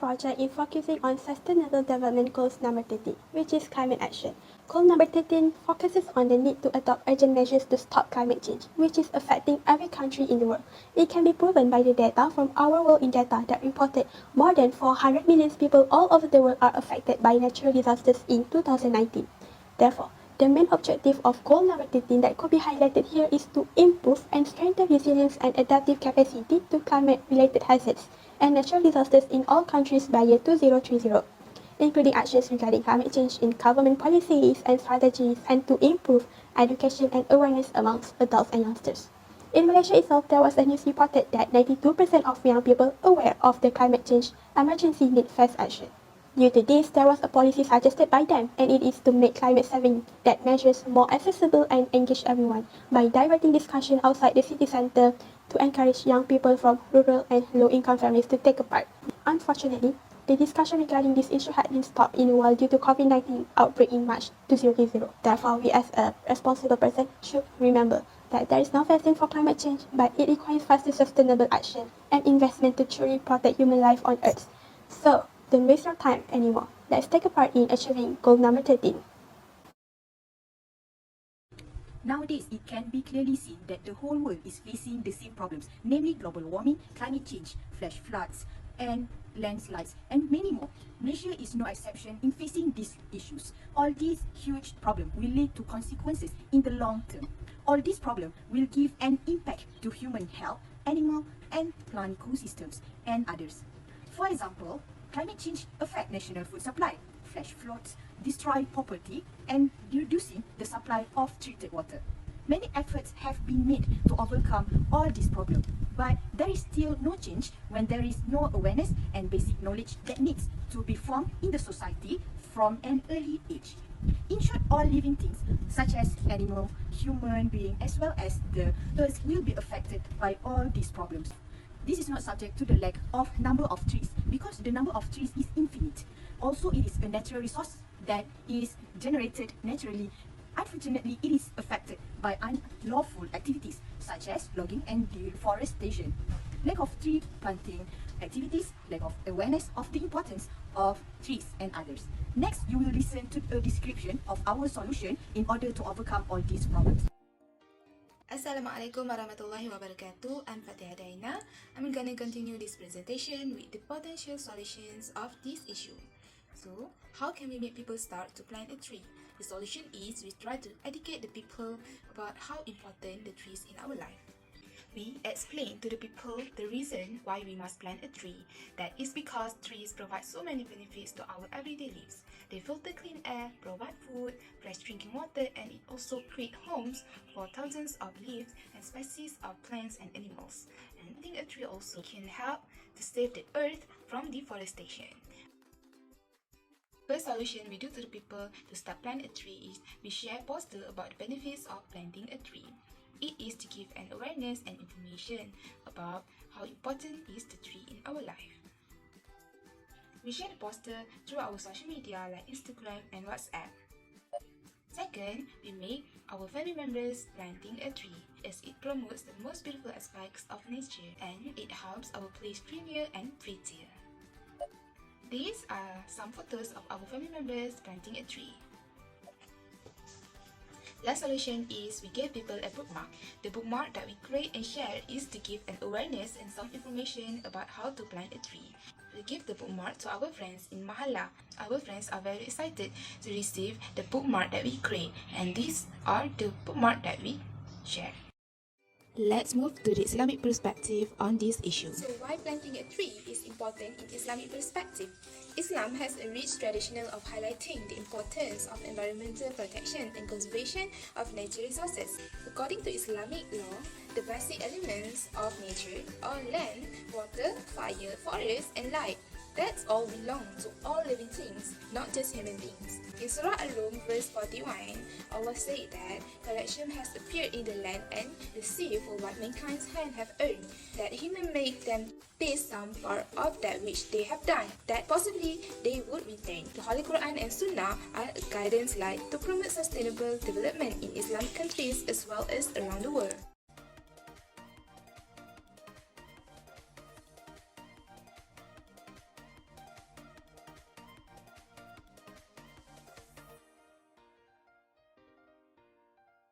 project is focusing on Sustainable Development Goals number 13, which is climate action. Goal number 13 focuses on the need to adopt urgent measures to stop climate change, which is affecting every country in the world. It can be proven by the data from Our World in Data that reported more than 400 million people all over the world are affected by natural disasters in 2019. Therefore, the main objective of goal number 13 that could be highlighted here is to improve and strengthen resilience and adaptive capacity to climate-related hazards and natural disasters in all countries by year 2030, including actions regarding climate change in government policies and strategies, and to improve education and awareness amongst adults and youngsters. In Malaysia itself, there was a news reported that 92% of young people aware of the climate change emergency need fast action. Due to this, there was a policy suggested by them, and it is to make climate saving that measures more accessible and engage everyone by diverting discussion outside the city centre to encourage young people from rural and low-income families to take a part. Unfortunately, the discussion regarding this issue had been stopped in a while due to COVID-19 outbreak in March 2020. Therefore, we as a responsible person should remember that there is no vaccine for climate change, but it requires faster sustainable action and investment to truly protect human life on Earth. So, don't waste your time anymore. Let's take a part in achieving goal number 13. Nowadays, it can be clearly seen that the whole world is facing the same problems, namely global warming, climate change, flash floods, and landslides, and many more. Malaysia is no exception in facing these issues. All these huge problems will lead to consequences in the long term. All these problems will give an impact to human health, animal and plant ecosystems, and others. For example, climate change affects national food supply, flash floods destroy property, and reducing the supply of treated water. Many efforts have been made to overcome all these problems, but there is still no change when there is no awareness and basic knowledge that needs to be formed in the society from an early age. In short, all living things, such as animal, human being, as well as the earth, will be affected by all these problems. This is not subject to the lack of number of trees, because the number of trees is infinite. Also, it is a natural resource that is generated naturally. Unfortunately, it is affected by unlawful activities such as logging and deforestation, lack of tree planting activities, lack of awareness of the importance of trees, and others. Next, you will listen to a description of our solution in order to overcome all these problems. Assalamualaikum warahmatullahi wabarakatuh. I'm Fatihah Dayana. I'm gonna continue this presentation with the potential solutions of this issue. So, how can we make people start to plant a tree? The solution is we try to educate the people about how important the trees in our life. We explain to the people the reason why we must plant a tree. That is because trees provide so many benefits to our everyday lives. They filter clean air, provide food, fresh drinking water, and it also create homes for thousands of leaves and species of plants and animals. And planting a tree also can help to save the earth from deforestation. First solution we do to the people to start plant a tree is we share poster about the benefits of planting a tree. It is to give an awareness and information about how important is the tree in our life. We share the poster through our social media like Instagram and WhatsApp. Second, we make our family members planting a tree, as it promotes the most beautiful aspects of nature and it helps our place dreamier and prettier. These are some photos of our family members planting a tree. Last solution is we give people a bookmark. The bookmark that we create and share is to give an awareness and some information about how to plant a tree. We give the bookmark to our friends in Mahalla. Our friends are very excited to receive the bookmark that we create, and these are the bookmark that we share. Let's move to the Islamic perspective on this issue. So why planting a tree is important in Islamic perspective? Islam has a rich tradition of highlighting the importance of environmental protection and conservation of nature resources. According to Islamic law, the basic elements of nature are land, water, fire, forest, and light. That all belong to all living things, not just human beings. In Surah Al-Rum verse 41, Allah said that correction has appeared in the land and the sea for what mankind's hand have earned, that he may make them pay some part of that which they have done, that possibly they would retain. The Holy Quran and Sunnah are a guidance light to promote sustainable development in Islamic countries as well as around the world.